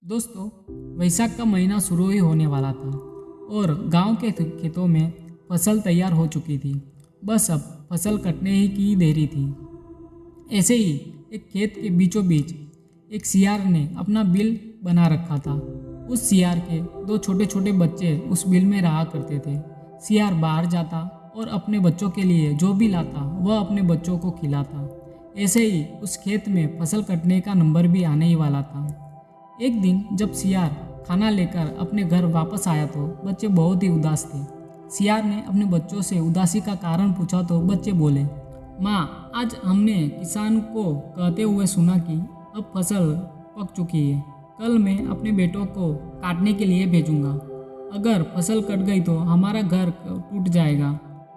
दोस्तों, वैशाख का महीना शुरू ही होने वाला था और गांव के खेतों में फसल तैयार हो चुकी थी। बस अब फसल कटने ही की देरी थी। ऐसे ही एक खेत के बीचों बीच एक सियार ने अपना बिल बना रखा था। उस सियार के दो छोटे छोटे बच्चे उस बिल में रहा करते थे। सियार बाहर जाता और अपने बच्चों के लिए जो भी लाता वह अपने बच्चों को खिलाता। ऐसे ही उस खेत में फसल कटने का नंबर भी आने ही वाला था। एक दिन जब सियार खाना लेकर अपने घर वापस आया तो बच्चे बहुत ही उदास थे। सियार ने अपने बच्चों से उदासी का कारण पूछा तो बच्चे बोले, माँ, आज हमने किसान को कहते हुए सुना कि अब फसल पक चुकी है। कल मैं अपने बेटों को काटने के लिए भेजूंगा। अगर फसल कट गई तो हमारा घर टूट जाएगा,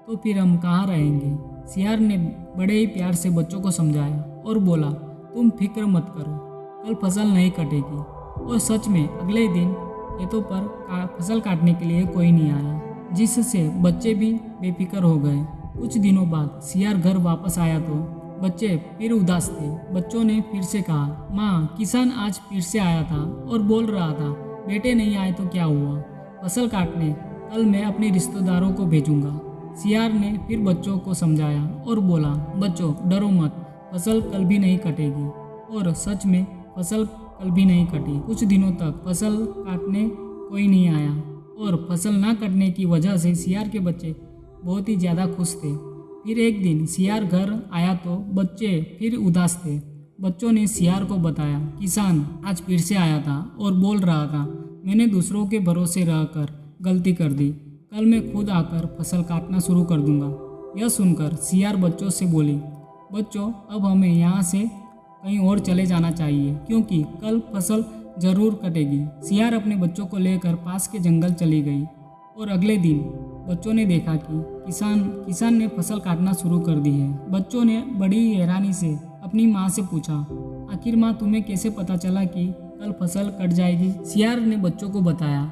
तो फिर हम कहाँ रहेंगे। सियार ने बड़े ही प्यार से बच्चों को समझाया और बोला, तुम फिक्र मत करो, कल फसल नहीं कटेगी। और सच में अगले दिन खेतों पर फसल काटने के लिए कोई नहीं आया, जिससे बच्चे भी बेफिक्र हो गए। कुछ दिनों बाद सियार घर वापस आया तो बच्चे फिर उदास थे। बच्चों ने फिर से कहा, माँ, किसान आज फिर से आया था और बोल रहा था बेटे नहीं आए तो क्या हुआ, फसल काटने कल मैं अपने रिश्तेदारों को भेजूंगा। सियार ने फिर बच्चों को समझाया और बोला, बच्चों डरो मत, फसल कल भी नहीं कटेगी। और सच में फसल कल भी नहीं कटी। कुछ दिनों तक फसल काटने कोई नहीं आया और फसल ना कटने की वजह से सियार के बच्चे बहुत ही ज़्यादा खुश थे। फिर एक दिन सियार घर आया तो बच्चे फिर उदास थे। बच्चों ने सियार को बताया, किसान आज फिर से आया था और बोल रहा था मैंने दूसरों के भरोसे रहकर गलती कर दी, कल मैं खुद आकर फसल काटना शुरू कर दूंगा। यह सुनकर सियार बच्चों से बोली, बच्चों अब हमें यहाँ से कहीं और चले जाना चाहिए क्योंकि कल फसल जरूर कटेगी। सियार अपने बच्चों को लेकर पास के जंगल चली गई और अगले दिन बच्चों ने देखा कि किसान ने फसल काटना शुरू कर दी है। बच्चों ने बड़ी हैरानी से अपनी माँ से पूछा, आखिर माँ तुम्हें कैसे पता चला कि कल फसल कट जाएगी। सियार ने बच्चों को बताया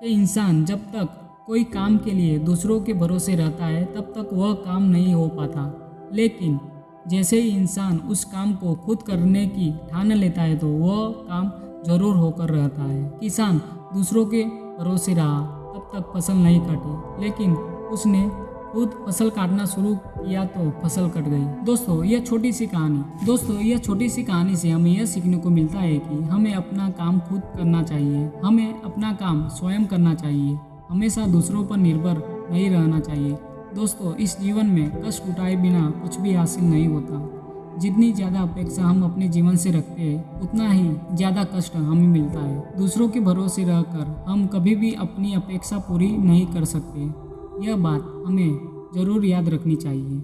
कि इंसान जब तक कोई काम के लिए दूसरों के भरोसे रहता है तब तक वह काम नहीं हो पाता, लेकिन जैसे ही इंसान उस काम को खुद करने की ठान लेता है तो वह काम जरूर होकर रहता है। किसान दूसरों के भरोसे रहा तब तक फसल नहीं कटी, लेकिन उसने खुद फसल काटना शुरू किया तो फसल कट गई। दोस्तों यह छोटी सी कहानी से हमें यह सीखने को मिलता है कि हमें अपना काम खुद करना चाहिए। हमें अपना काम स्वयं करना चाहिए, हमेशा दूसरों पर निर्भर नहीं रहना चाहिए। दोस्तों इस जीवन में कष्ट उठाए बिना कुछ भी हासिल नहीं होता। जितनी ज़्यादा अपेक्षा हम अपने जीवन से रखते हैं उतना ही ज़्यादा कष्ट हमें मिलता है। दूसरों के भरोसे रहकर हम कभी भी अपनी अपेक्षा पूरी नहीं कर सकते। यह बात हमें ज़रूर याद रखनी चाहिए।